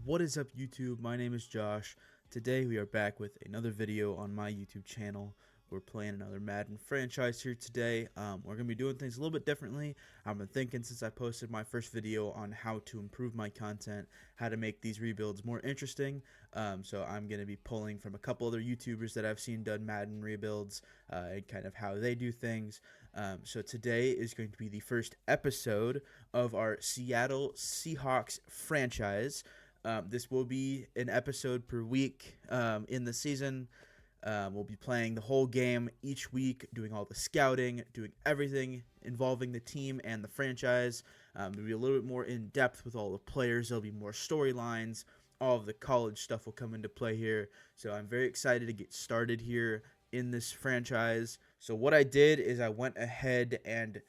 What is up, YouTube? My name is Josh. Today we are back with another video on my YouTube channel. We're playing another Madden franchise here today. We're going to be doing things a little bit differently. I've been thinking since I posted my first video on how to improve my content, how to make these rebuilds more interesting. So I'm going to be pulling from a couple other YouTubers that I've seen done Madden rebuilds and kind of how they do things. So today is going to be the first episode of our Seattle Seahawks franchise. This will be an episode per week in the season. We'll be playing the whole game each week, doing all the scouting, doing everything involving the team and the franchise. There'll be a little bit more in depth with all the players. There'll be more storylines. All of the college stuff will come into play here. So I'm very excited to get started here in this franchise. So what I did is I went ahead and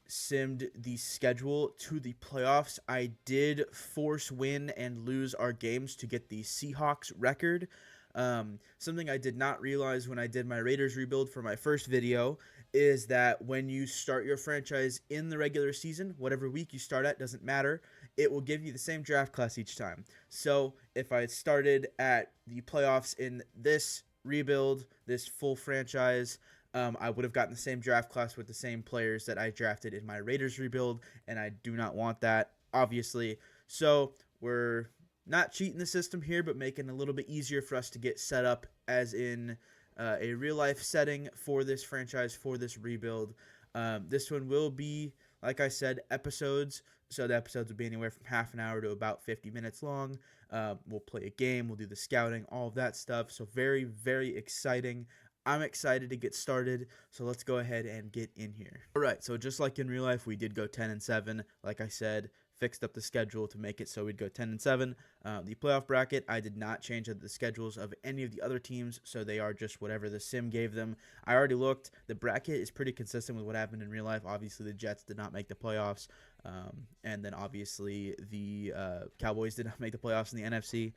simmed the schedule to the playoffs. I did force win and lose our games to get the Seahawks record. Something I did not realize when I did my Raiders rebuild for my first video is that when you start your franchise in the regular season, whatever week you start at doesn't matter. It will give you the same draft class each time. So if I started at the playoffs in this rebuild, this full franchise, I would have gotten the same draft class with the same players that I drafted in my Raiders rebuild, and I do not want that, obviously. So we're not cheating the system here, but making it a little bit easier for us to get set up as in a real-life setting for this franchise, for this rebuild. This one will be, like I said, episodes. So the episodes will be anywhere from half an hour to about 50 minutes long. We'll play a game. We'll do the scouting, all of that stuff. So very, very exciting. I'm excited to get started, so let's go ahead and get in here. All right, so just like in real life, we did go 10-7. Like I said, fixed up the schedule to make it so we'd go 10-7. The playoff bracket, I did not change the schedules of any of the other teams, so they are just whatever the sim gave them. I already looked. The bracket is pretty consistent with what happened in real life. Obviously, the Jets did not make the playoffs, and then obviously the Cowboys did not make the playoffs in the NFC.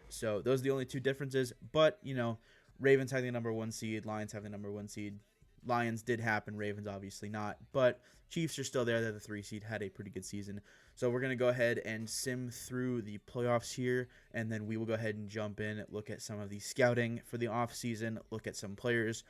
So those are the only two differences, but, you know, Ravens having the number 1 seed, Lions having the number 1 seed. Lions did happen, Ravens obviously not, but Chiefs are still there. They're the 3 seed, had a pretty good season. So we're going to go ahead and sim through the playoffs here, and then we will go ahead and jump in, look at some of the scouting for the offseason, look at some players.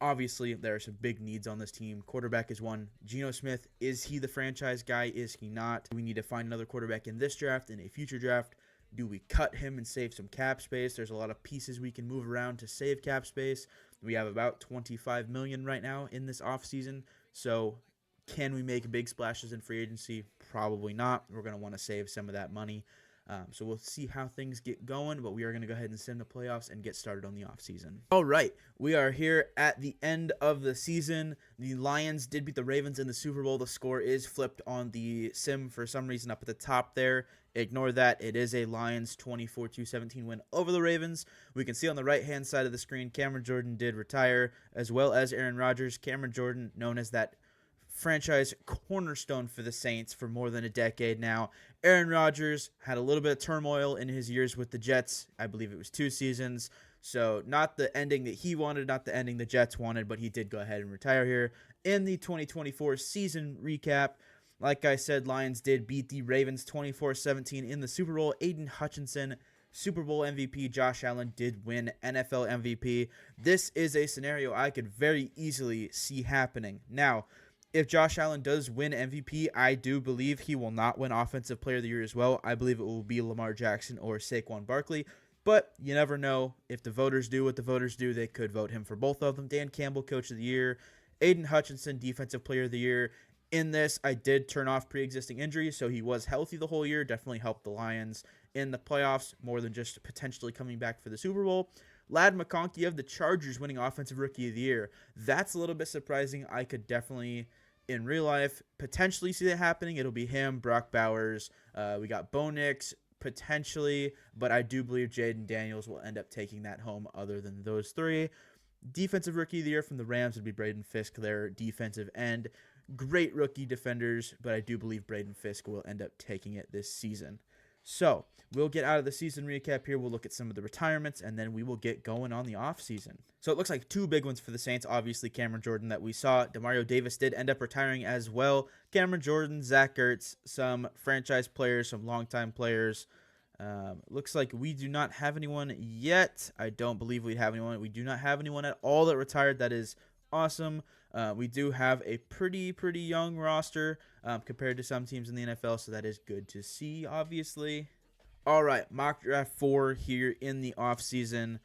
Obviously, there are some big needs on this team. Quarterback is one. Geno Smith, is he the franchise guy? Is he not? We need to find another quarterback in this draft, in a future draft. Do we cut him and save some cap space? There's a lot of pieces we can move around to save cap space. We have about $25 million right now in this offseason. So can we make big splashes in free agency? Probably not. We're going to want to save some of that money. So we'll see how things get going, but we are going to go ahead and sim the playoffs and get started on the offseason. All right, we are here at the end of the season. The Lions did beat the Ravens in the Super Bowl. The score is flipped on the sim for some reason up at the top there. Ignore that. It is a Lions 24-17 win over the Ravens. We can see on the right-hand side of the screen, Cameron Jordan did retire, as well as Aaron Rodgers. Cameron Jordan, known as that franchise cornerstone for the Saints for more than a decade now. Aaron Rodgers had a little bit of turmoil in his years with the Jets. I believe it was 2 seasons. So not the ending that he wanted, not the ending the Jets wanted, but he did go ahead and retire here. In the 2024 season recap, like I said, Lions did beat the Ravens 24-17 in the Super Bowl. Aiden Hutchinson, Super Bowl MVP. Josh Allen did win NFL MVP. This is a scenario I could very easily see happening. Now, if Josh Allen does win MVP, I do believe he will not win Offensive Player of the Year as well. I believe it will be Lamar Jackson or Saquon Barkley. But you never know. If the voters do what the voters do, they could vote him for both of them. Dan Campbell, Coach of the Year. Aiden Hutchinson, Defensive Player of the Year. In this, I did turn off pre-existing injuries, so he was healthy the whole year. Definitely helped the Lions in the playoffs more than just potentially coming back for the Super Bowl. Ladd McConkey of the Chargers winning Offensive Rookie of the Year. That's a little bit surprising. I could definitely, in real life, potentially see that happening. It'll be him, Brock Bowers. We got Bo Nix, potentially, but I do believe Jaden Daniels will end up taking that home other than those 3. Defensive Rookie of the Year from the Rams would be Braden Fisk, their defensive end. Great rookie defenders, but I do believe Braden Fisk will end up taking it this season. So we'll get out of the season recap here. We'll look at some of the retirements, and then we will get going on the offseason. So it looks like two big ones for the Saints. Obviously, Cameron Jordan that we saw. Demario Davis did end up retiring as well. Cameron Jordan, Zach Ertz, some franchise players, some longtime players. Looks like we do not have anyone yet. I don't believe we have anyone. We do not have anyone at all that retired. That is awesome. We do have a pretty young roster compared to some teams in the NFL, so that is good to see, obviously. All right, mock draft 4 here in the offseason.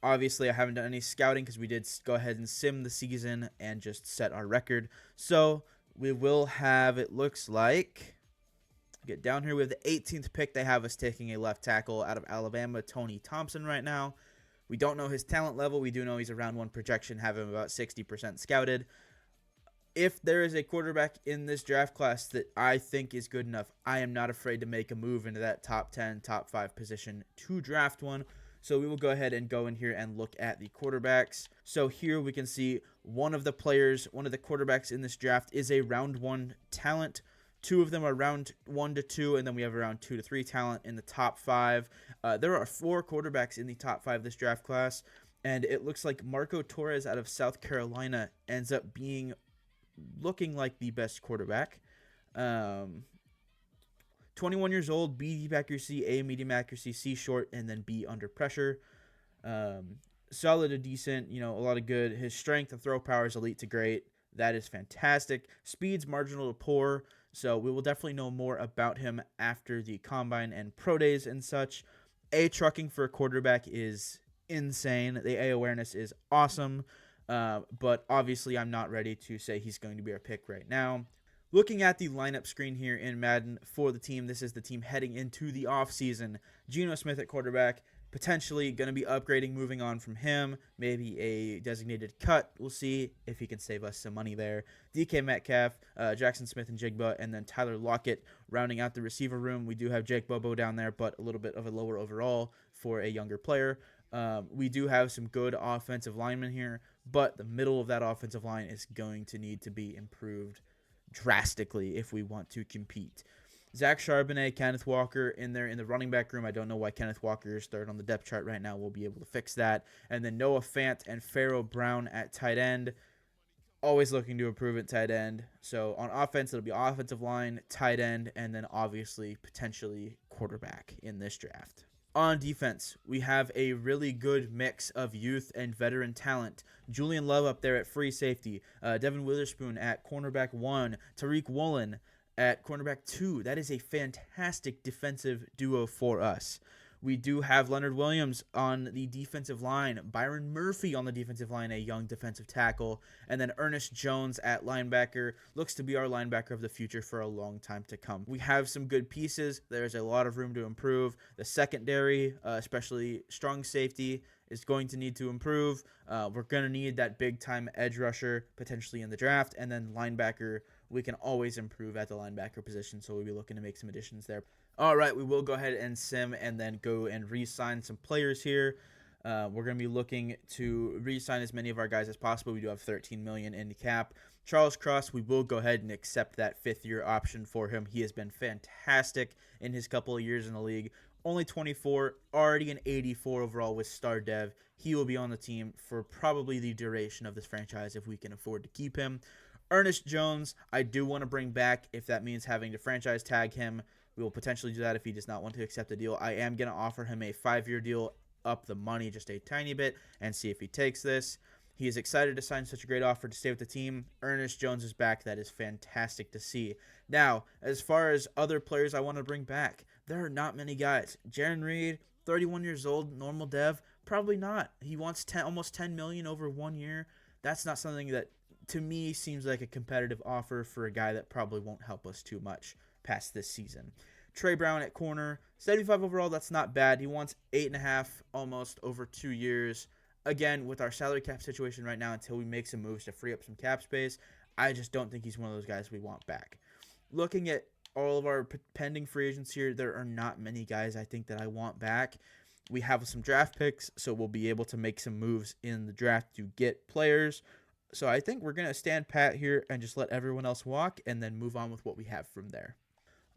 Obviously, I haven't done any scouting because we did go ahead and sim the season and just set our record. So we will have, it looks like, get down here with the 18th pick. They have us taking a left tackle out of Alabama, Tony Thompson, right now. We don't know his talent level. We do know he's a round 1 projection, have him about 60% scouted. If there is a quarterback in this draft class that I think is good enough, I am not afraid to make a move into that top 10, top 5 position to draft one. So we will go ahead and go in here and look at the quarterbacks. So here we can see one of the quarterbacks in this draft is a round 1 talent. 2 of them are round 1 to 2, and then we have around 2 to 3 talent in the top 5. There are 4 quarterbacks in the top 5 this draft class, and it looks like Marco Torres out of South Carolina ends up looking like the best quarterback. 21 years old, B deep accuracy, A medium accuracy, C short, and then B under pressure. Solid to decent, a lot of good. His strength and throw power is elite to great. That is fantastic. Speed's marginal to poor. So we will definitely know more about him after the combine and pro days and such. A trucking for a quarterback is insane. The A awareness is awesome. But obviously I'm not ready to say he's going to be our pick right now. Looking at the lineup screen here in Madden for the team, this is the team heading into the offseason. Geno Smith at quarterback. Potentially going to be upgrading, moving on from him. Maybe a designated cut. We'll see if he can save us some money there. DK Metcalf, Jackson Smith and Jigba, and then Tyler Lockett rounding out the receiver room. We do have Jake Bobo down there, but a little bit of a lower overall for a younger player. We do have some good offensive linemen here, but the middle of that offensive line is going to need to be improved drastically if we want to compete. Zach Charbonnet, Kenneth Walker in there in the running back room. I don't know why Kenneth Walker is third on the depth chart right now. We'll be able to fix that. And then Noah Fant and Pharaoh Brown at tight end. Always looking to improve at tight end. So on offense, it'll be offensive line, tight end, and then obviously potentially quarterback in this draft. On defense, we have a really good mix of youth and veteran talent. Julian Love up there at free safety. Devin Witherspoon at cornerback 1. Tariq Woolen at cornerback 2. That is a fantastic defensive duo for us. We do have Leonard Williams on the defensive line, Byron Murphy on the defensive line, a young defensive tackle, and then Ernest Jones at linebacker. Looks to be our linebacker of the future for a long time to come. We have some good pieces. There's a lot of room to improve. The secondary, especially strong safety, is going to need to improve. We're going to need that big-time edge rusher potentially in the draft, and then linebacker, we can always improve at the linebacker position, so we'll be looking to make some additions there. All right, we will go ahead and sim and then go and re-sign some players here. We're going to be looking to re-sign as many of our guys as possible. We do have $13 million in the cap. Charles Cross, we will go ahead and accept that 5th-year option for him. He has been fantastic in his couple of years in the league. Only 24, already an 84 overall with Star Dev. He will be on the team for probably the duration of this franchise if we can afford to keep him. Ernest Jones, I do want to bring back if that means having to franchise tag him. We will potentially do that if he does not want to accept the deal. I am going to offer him a 5-year deal, up the money just a tiny bit, and see if he takes this. He is excited to sign such a great offer to stay with the team. Ernest Jones is back. That is fantastic to see. Now, as far as other players I want to bring back, there are not many guys. Jaron Reed, 31 years old, normal dev, probably not. He wants almost $10 million over 1 year. That's not something that, to me, seems like a competitive offer for a guy that probably won't help us too much past this season. Trey Brown at corner, 75 overall, that's not bad. He wants 8.5 almost over 2 years. Again, with our salary cap situation right now, until we make some moves to free up some cap space, I just don't think he's one of those guys we want back. Looking at all of our pending free agents here, there are not many guys I think that I want back. We have some draft picks, so we'll be able to make some moves in the draft to get players. So I think we're going to stand pat here and just let everyone else walk and then move on with what we have from there.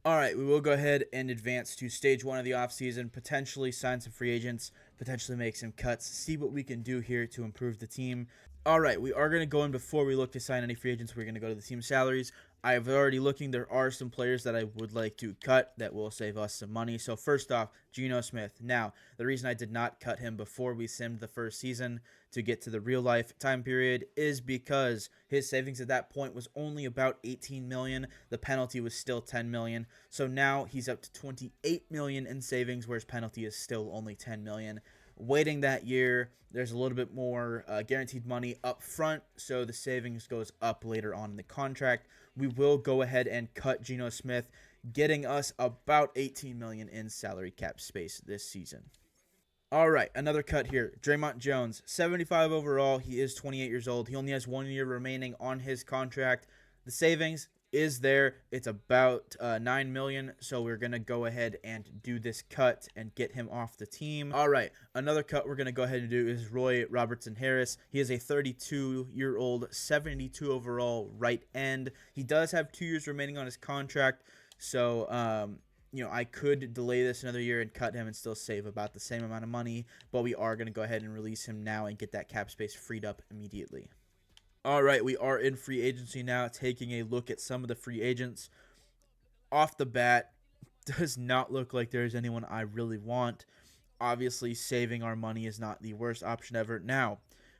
All right, we will go ahead and advance to stage one of the offseason, potentially sign some free agents, potentially make some cuts, see what we can do here to improve the team. All right, we are going to go in before we look to sign any free agents. We're going to go to the team salaries. I've already looking. There are some players that I would like to cut that will save us some money. So first off, Geno Smith. Now, the reason I did not cut him before we simmed the first season to get to the real life time period is because his savings at that point was only about 18 million. The penalty was still 10 million. So now he's up to 28 million in savings, whereas penalty is still only 10 million. Waiting that year, there's a little bit more guaranteed money up front, so the savings goes up later on in the contract. We will go ahead and cut Geno Smith, getting us about 18 million in salary cap space this season. All right, another cut here. Draymond Jones, 75 overall. He is 28 years old. He only has 1 year remaining on his contract. The savings is there. It's about 9 million. So we're going to go ahead and do this cut and get him off the team. All right, another cut we're going to go ahead and do is Roy Robertson Harris. He is a 32-year-old, 72 overall right end. He does have 2 years remaining on his contract. So, I could delay this another year and cut him and still save about the same amount of money, but we are going to go ahead and release him now and get that cap space freed up immediately. All right, we are in free agency now, taking a look at some of the free agents. Off the bat, does not look like there's anyone I really want. Obviously, saving our money is not the worst option ever. Now,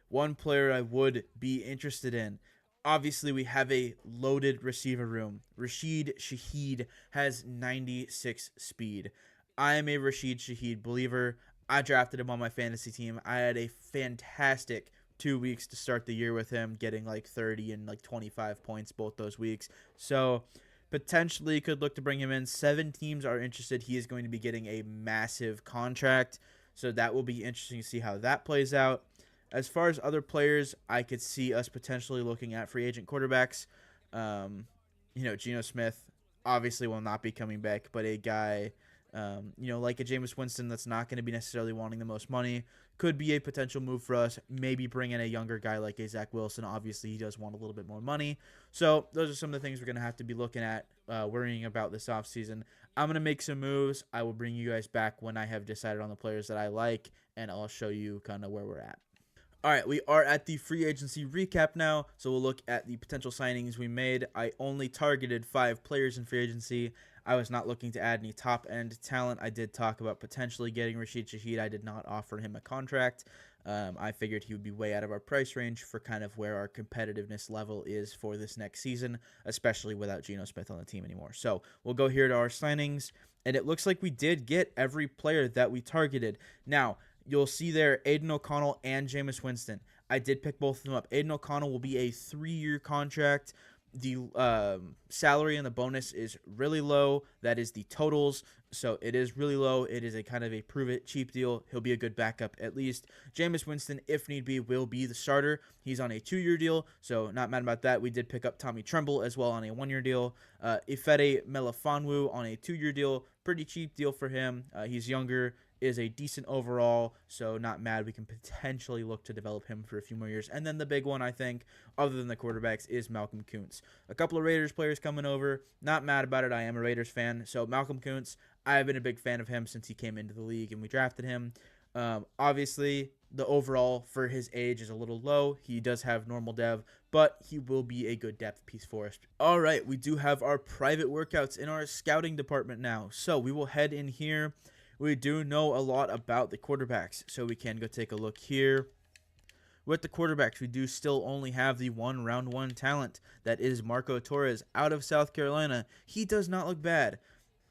one player I would be interested in. Obviously, we have a loaded receiver room. Rashid Shaheed has 96 speed. I am a Rashid Shaheed believer. I drafted him on my fantasy team. I had a fantastic 2 weeks to start the year with him, getting like 30 and like 25 points both those weeks. So potentially could look to bring him in. 7 teams are interested. He is going to be getting a massive contract. So that will be interesting to see how that plays out. As far as other players, I could see us potentially looking at free agent quarterbacks. Geno Smith obviously will not be coming back, but a guy, like a Jameis Winston that's not going to be necessarily wanting the most money could be a potential move for us. Maybe bring in a younger guy like a Zach Wilson. Obviously, he does want a little bit more money. So those are some of the things we're going to have to be looking at, worrying about this offseason. I'm going to make some moves. I will bring you guys back when I have decided on the players that I like, and I'll show you kind of where we're at. All right, we are at the free agency recap now, so we'll look at the potential signings we made. I only targeted 5 players in free agency. I was not looking to add any top-end talent. I did talk about potentially getting Rashid Shaheed. I did not offer him a contract. I figured he would be way out of our price range for kind of where our competitiveness level is for this next season, especially without Geno Smith on the team anymore. So we'll go here to our signings, and it looks like we did get every player that we targeted. Now, you'll see there Aiden O'Connell and Jameis Winston. I did pick both of them up. Aiden O'Connell will be a 3-year contract. The salary and the bonus is really low. That is the totals. So it is really low. It is a kind of a prove it cheap deal. He'll be a good backup at least. Jameis Winston, if need be, will be the starter. He's on a 2-year deal, so not mad about that. We did pick up Tommy Tremble as well on a 1-year deal. Ifede Melifonwu on a 2-year deal. Pretty cheap deal for him. He's younger, is a decent overall, so not mad. We can potentially look to develop him for a few more years. And then the big one, I think, other than the quarterbacks, is Malcolm Kuntz. A couple of Raiders players coming over. Not mad about it. I am a Raiders fan. So Malcolm Kuntz, I've been a big fan of him since he came into the league and we drafted him. Obviously, the overall for his age is a little low. He does have normal dev, but he will be a good depth piece for us. All right, we do have our private workouts in our scouting department now. So we will head in here. We do know a lot about the quarterbacks, so we can go take a look here. With the quarterbacks, we do still only have the round one talent. That is Marco Torres out of South Carolina. He does not look bad.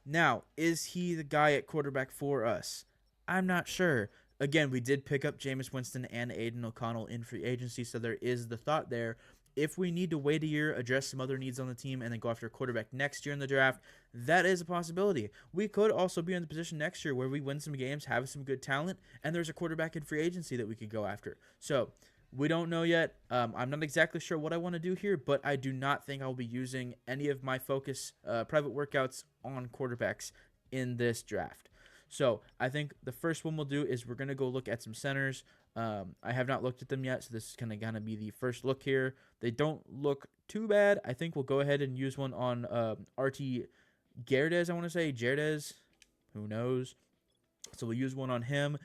Now, is he the guy at quarterback for us? I'm not sure. Again, we did pick up Jameis Winston and Aiden O'Connell in free agency, so there is the thought there. If we need to wait a year, address some other needs on the team, and then go after a quarterback next year in the draft, that is a possibility. We could also be in the position next year where we win some games, have some good talent, and there's a quarterback in free agency that we could go after. So we don't know yet. I'm not exactly sure what I want to do here, but I do not think I'll be using any of my focus private workouts on quarterbacks in this draft. So I think the first one we'll do is we're going to go look at some centers. I have not looked at them yet, so this is going to be the first look here. They don't look too bad. I think we'll go ahead and use one on RT Gerdes, I want to say. Gerdes. Who knows? So we'll use one on him.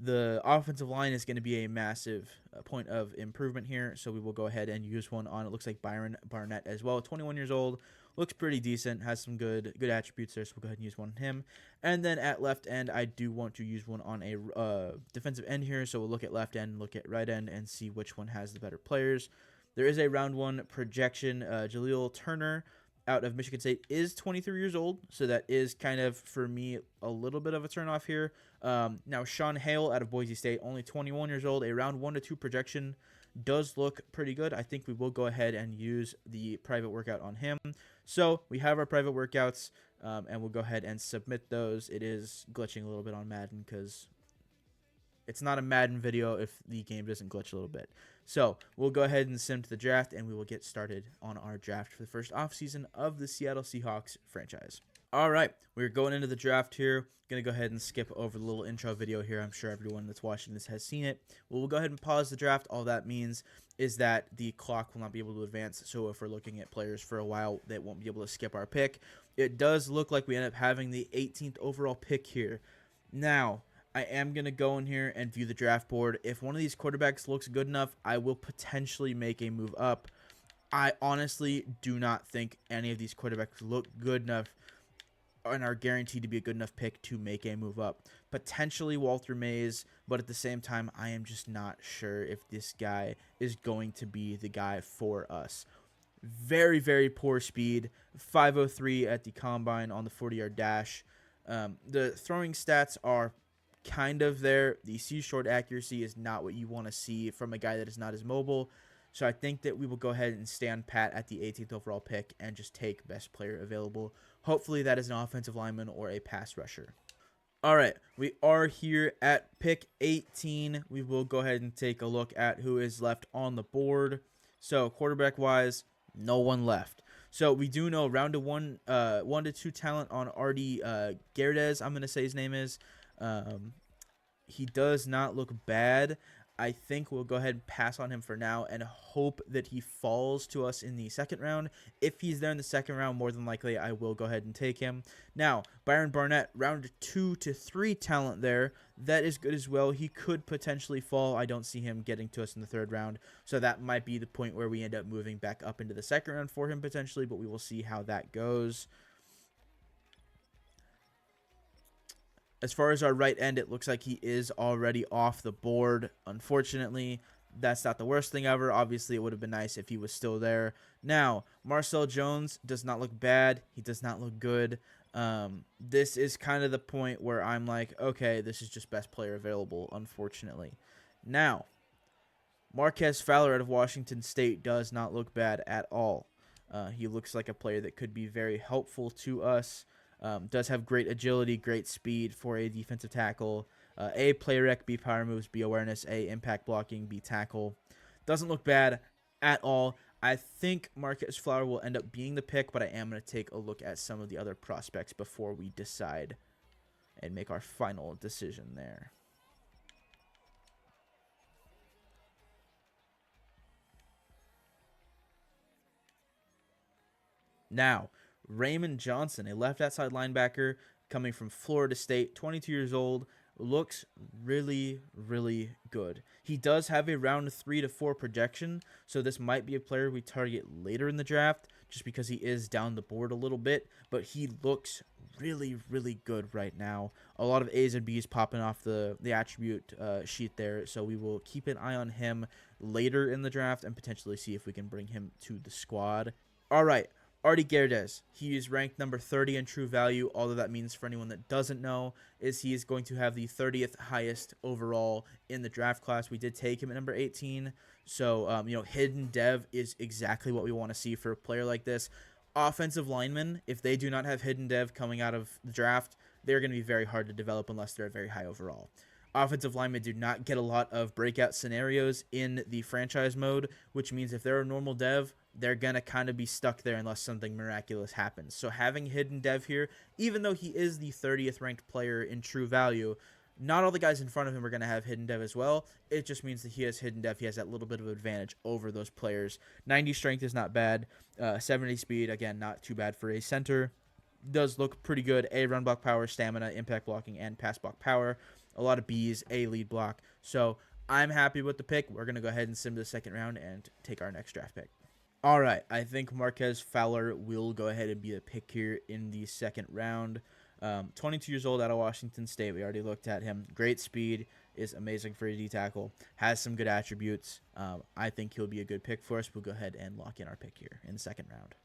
The offensive line is going to be a massive point of improvement here, so we will go ahead and use one on, it looks like, Byron Barnett as well. 21 years old, looks pretty decent, has some good attributes there, so we'll go ahead and use one on him. And then at left end, I do want to use one on a defensive end here, so we'll look at left end, look at right end, and see which one has the better players. There is a round one projection. Jaleel Turner out of Michigan State is 23 years old, so that is kind of, for me, a little bit of a turnoff here. Now, Sean Hale out of Boise State, only 21 years old. A round 1 to 2 projection does look pretty good. I think we will go ahead and use the private workout on him. So we have our private workouts, and we'll go ahead and submit those. It is glitching a little bit on Madden because it's not a Madden video if the game doesn't glitch a little bit. So we'll go ahead and sim to the draft, and we will get started on our draft for the first offseason of the Seattle Seahawks franchise. All right, we're going into the draft here. Going to go ahead and skip over the little intro video here. I'm sure everyone that's watching this has seen it. We'll go ahead and pause the draft. All that means is that the clock will not be able to advance. So if we're looking at players for a while, they won't be able to skip our pick. It does look like we end up having the 18th overall pick here. Now, I am going to go in here and view the draft board. If one of these quarterbacks looks good enough, I will potentially make a move up. I honestly do not think any of these quarterbacks look good enough and are guaranteed to be a good enough pick to make a move up. Potentially Walter Mays, but at the same time, I am just not sure if this guy is going to be the guy for us. Very, very poor speed. 5.03 at the combine on the 40-yard dash. The throwing stats are kind of there. The C-short accuracy is not what you want to see from a guy that is not as mobile. So I think that we will go ahead and stand pat at the 18th overall pick and just take best player available. Hopefully that is an offensive lineman or a pass rusher. All right, we are here at pick 18. We will go ahead and take a look at who is left on the board. So quarterback-wise, no one left. So we do know round 1 to 2 talent on Artie Gerdes, I'm going to say his name is. He does not look bad. I think we'll go ahead and pass on him for now and hope that he falls to us in the second round. If he's there in the second round, more than likely, I will go ahead and take him. Now, Byron Barnett, round 2 to 3 talent there. That is good as well. He could potentially fall. I don't see him getting to us in the third round. So that might be the point where we end up moving back up into the second round for him potentially, but we will see how that goes. As far as our right end, it looks like he is already off the board. Unfortunately, that's not the worst thing ever. Obviously, it would have been nice if he was still there. Now, Marcel Jones does not look bad. He does not look good. This is kind of the point where I'm like, okay, this is just best player available, unfortunately. Now, Marquez Fowler out of Washington State does not look bad at all. He looks like a player that could be very helpful to us. Does have great agility, great speed for a defensive tackle. A, play rec, B, power moves, B, awareness, A, impact blocking, B, tackle. Doesn't look bad at all. I think Marquez Fowler will end up being the pick, but I am going to take a look at some of the other prospects before we decide and make our final decision there. Now, Raymond Johnson, a left outside linebacker coming from Florida State, 22 years old, looks really, really good. He does have a round 3 to 4 projection, so this might be a player we target later in the draft just because he is down the board a little bit, but he looks really, really good right now. A lot of A's and B's popping off the attribute sheet there, so we will keep an eye on him later in the draft and potentially see if we can bring him to the squad. All right. Artie Gerdes, he is ranked number 30 in true value. All that means for anyone that doesn't know is he is going to have the 30th highest overall in the draft class. We did take him at number 18. So, hidden dev is exactly what we want to see for a player like this. Offensive linemen, if they do not have hidden dev coming out of the draft, they're going to be very hard to develop unless they're very high overall. Offensive linemen do not get a lot of breakout scenarios in the franchise mode, which means if they're a normal dev, they're going to kind of be stuck there unless something miraculous happens. So having hidden dev here, even though he is the 30th ranked player in true value, not all the guys in front of him are going to have hidden dev as well. It just means that he has hidden dev. He has that little bit of advantage over those players. 90 strength is not bad. 70 speed, again, not too bad for a center. does look pretty good. A, run block power, stamina, impact blocking, and pass block power. A lot of B's, A, lead block. So I'm happy with the pick. We're going to go ahead and sim to the second round and take our next draft pick. All right, I think Marquez Fowler will go ahead and be a pick here in the second round. 22 years old out of Washington State. We already looked at him. Great speed, is amazing for a D tackle, has some good attributes. I think he'll be a good pick for us. We'll go ahead and lock in our pick here in the second round.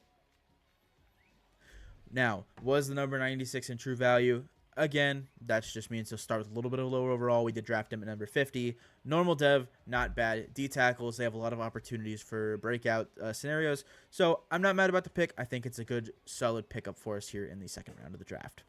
Now, was the number 96 in true value? Again, that just means he'll start with a little bit of lower overall. We did draft him at number 50. Normal dev, not bad. D tackles, they have a lot of opportunities for breakout scenarios. So I'm not mad about the pick. I think it's a good, solid pickup for us here in the second round of the draft.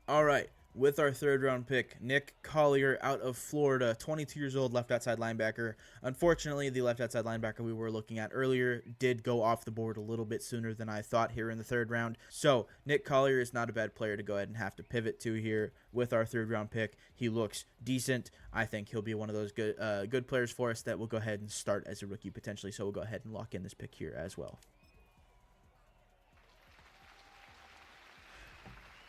All right, with our third round pick, Nick Collier out of Florida, 22 years old, left outside linebacker. Unfortunately, the left outside linebacker we were looking at earlier did go off the board a little bit sooner than I thought here in the third round. So Nick Collier is not a bad player to go ahead and have to pivot to here with our third round pick. He looks decent. I think he'll be one of those good players for us that will go ahead and start as a rookie potentially. So we'll go ahead and lock in this pick here as well.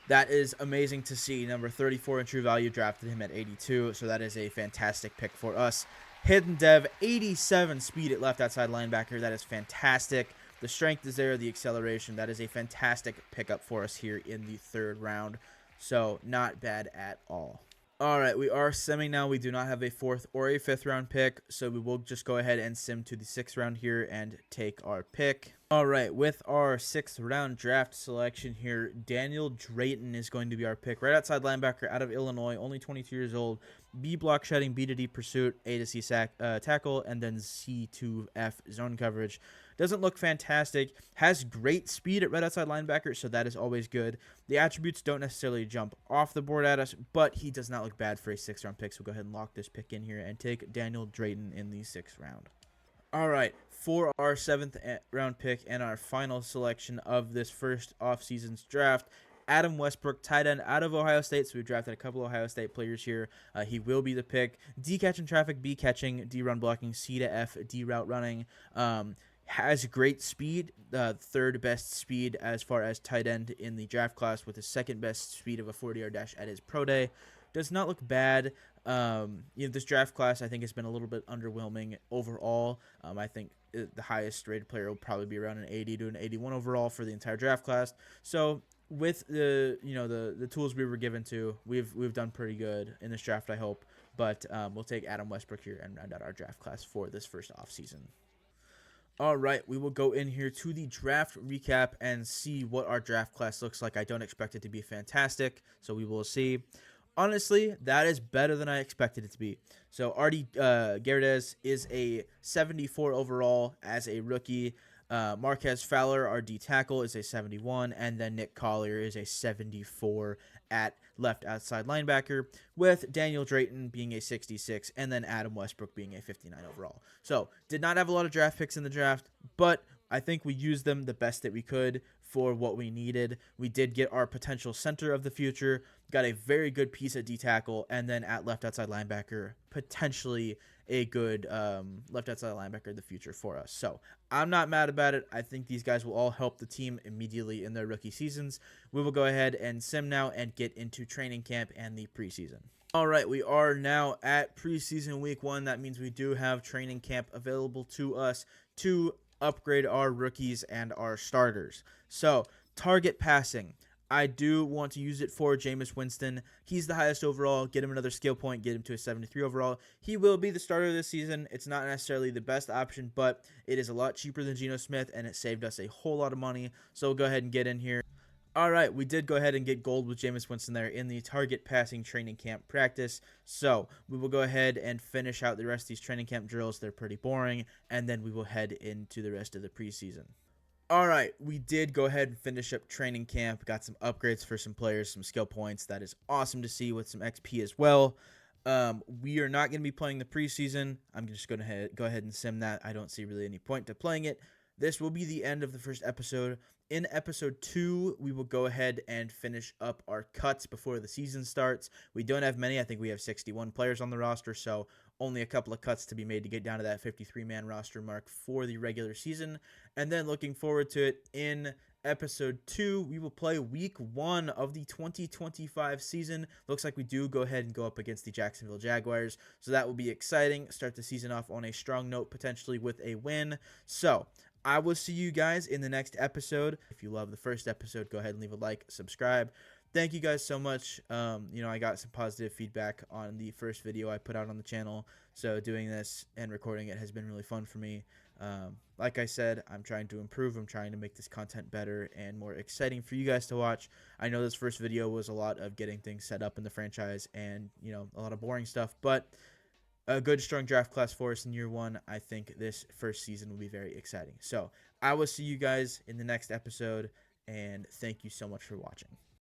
That is amazing to see. Number 34 in true value, drafted him at 82, so that is a fantastic pick for us. Hidden dev, 87 speed at left outside linebacker. That is fantastic. The strength is there, the acceleration. That is a fantastic pickup for us here in the third round, so not bad at all. All right, we are simming now. We do not have a fourth or a fifth round pick, so we will just go ahead and sim to the sixth round here and take our pick. All right, with our sixth round draft selection here, Daniel Drayton is going to be our pick. Right outside linebacker out of Illinois, only 22 years old. B block shedding, B to D pursuit, A to C tackle, and then C to F zone coverage. Doesn't look fantastic. Has great speed at right outside linebacker, so that is always good. The attributes don't necessarily jump off the board at us, but he does not look bad for a sixth round pick. So we'll go ahead and lock this pick in here and take Daniel Drayton in the sixth round. All right, for our seventh round pick and our final selection of this first offseason's draft, Adam Westbrook, tight end out of Ohio State. So we drafted a couple Ohio State players here. He will be the pick. D catching traffic, B catching, D run blocking, C to F, D route running. Has great speed, third best speed as far as tight end in the draft class, with the second best speed of a 40-yard dash at his pro day. Does not look bad. This draft class I think has been a little bit underwhelming overall. I think the highest rated player will probably be around an 80 to an 81 overall for the entire draft class. So with the tools we were given to, we've done pretty good in this draft, I hope. But we'll take Adam Westbrook here and round out our draft class for this first offseason. All right, we will go in here to the draft recap and see what our draft class looks like. I don't expect it to be fantastic, so we will see. Honestly, that is better than I expected it to be. So Artie Gerdes is a 74 overall as a rookie. Marquez Fowler, our D tackle, is a 71, and then Nick Collier is a 74 at left outside linebacker, with Daniel Drayton being a 66, and then Adam Westbrook being a 59 overall. So did not have a lot of draft picks in the draft, but I think we used them the best that we could for what we needed. We did get our potential center of the future, got a very good piece at D tackle, and then at left outside linebacker, potentially a good left outside linebacker in the future for us. So I'm not mad about it. I think these guys will all help the team immediately in their rookie seasons. We will go ahead and sim now and get into training camp and the preseason. All right, we are now at preseason week 1. That means we do have training camp available to us to upgrade our rookies and our starters. So target passing, I do want to use it for Jameis Winston. He's the highest overall. Get him another skill point. Get him to a 73 overall. He will be the starter this season. It's not necessarily the best option, but it is a lot cheaper than Geno Smith, and it saved us a whole lot of money. So we'll go ahead and get in here. All right, we did go ahead and get gold with Jameis Winston there in the target passing training camp practice. So we will go ahead and finish out the rest of these training camp drills. They're pretty boring, and then we will head into the rest of the preseason. All right, we did go ahead and finish up training camp. Got some upgrades for some players, some skill points. That is awesome to see, with some XP as well. We are not going to be playing the preseason. I'm just going to go ahead and sim that. I don't see really any point to playing it. This will be the end of the first episode. In episode 2, we will go ahead and finish up our cuts before the season starts. We don't have many. I think we have 61 players on the roster, so only a couple of cuts to be made to get down to that 53-man roster mark for the regular season. And then looking forward to it in episode 2, we will play week 1 of the 2025 season. Looks like we do go ahead and go up against the Jacksonville Jaguars, so that will be exciting. Start the season off on a strong note, potentially with a win. So I will see you guys in the next episode. If you love the first episode, go ahead and leave a like, subscribe. Thank you guys so much. I got some positive feedback on the first video I put out on the channel, so doing this and recording it has been really fun for me. Like I said, I'm trying to improve. I'm trying to make this content better and more exciting for you guys to watch. I know this first video was a lot of getting things set up in the franchise and, a lot of boring stuff, but a good, strong draft class for us in year 1. I think this first season will be very exciting. So I will see you guys in the next episode, and thank you so much for watching.